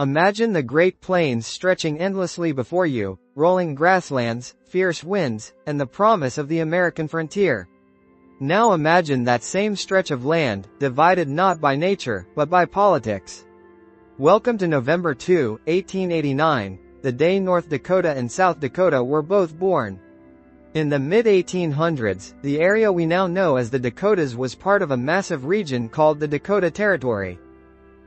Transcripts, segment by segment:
Imagine the Great Plains stretching endlessly before you, rolling grasslands, fierce winds, and the promise of the American frontier. Now imagine that same stretch of land, divided not by nature, but by politics. Welcome to November 2, 1889, the day North Dakota and South Dakota were both born. In the mid-1800s, the area we now know as the Dakotas was part of a massive region called the Dakota Territory.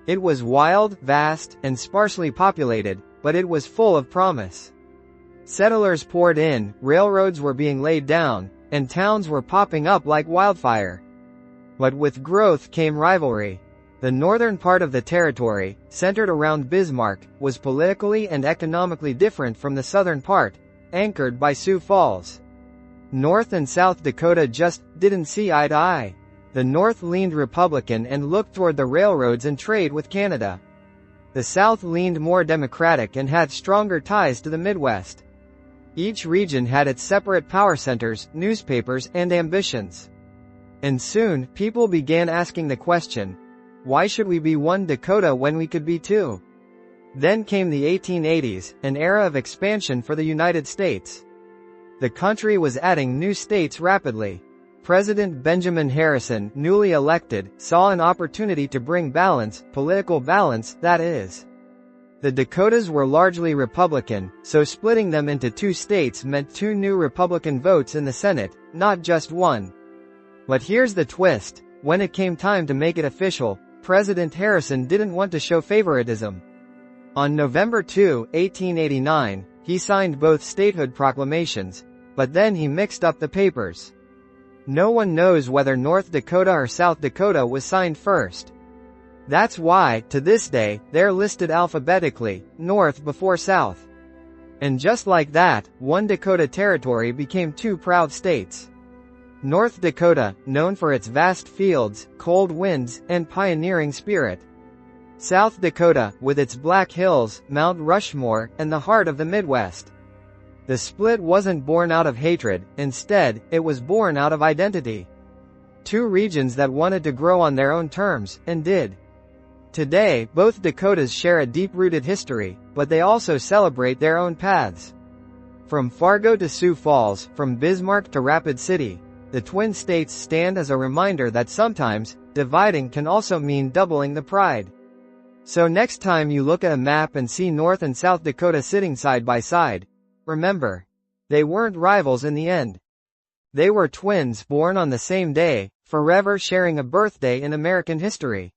It was wild, vast, and sparsely populated, but it was full of promise. Settlers poured in, railroads were being laid down, and towns were popping up like wildfire. But with growth came rivalry. The northern part of the territory, centered around Bismarck, was politically and economically different from the southern part, anchored by Sioux Falls. North and South Dakota just didn't see eye to eye. The North leaned Republican and looked toward the railroads and trade with Canada. The South leaned more Democratic and had stronger ties to the Midwest. Each region had its separate power centers, newspapers, and ambitions. And soon, people began asking the question, why should we be one Dakota when we could be two? Then came the 1880s, an era of expansion for the United States. The country was adding new states rapidly. President Benjamin Harrison, newly elected, saw an opportunity to bring balance, political balance, that is. The Dakotas were largely Republican, so splitting them into two states meant two new Republican votes in the Senate, not just one. But here's the twist. When it came time to make it official, President Harrison didn't want to show favoritism. On November 2, 1889, he signed both statehood proclamations, but then he mixed up the papers. No one knows whether North Dakota or South Dakota was signed first. That's why, to this day, they're listed alphabetically, North before South. And just like that, one Dakota Territory became two proud states. North Dakota, known for its vast fields, cold winds, and pioneering spirit. South Dakota, with its Black Hills, Mount Rushmore, and the heart of the Midwest. The split wasn't born out of hatred, instead, it was born out of identity. Two regions that wanted to grow on their own terms, and did. Today, both Dakotas share a deep-rooted history, but they also celebrate their own paths. From Fargo to Sioux Falls, from Bismarck to Rapid City, the Twin States stand as a reminder that sometimes, dividing can also mean doubling the pride. So next time you look at a map and see North and South Dakota sitting side by side, remember, they weren't rivals in the end. They were twins born on the same day, forever sharing a birthday in American history.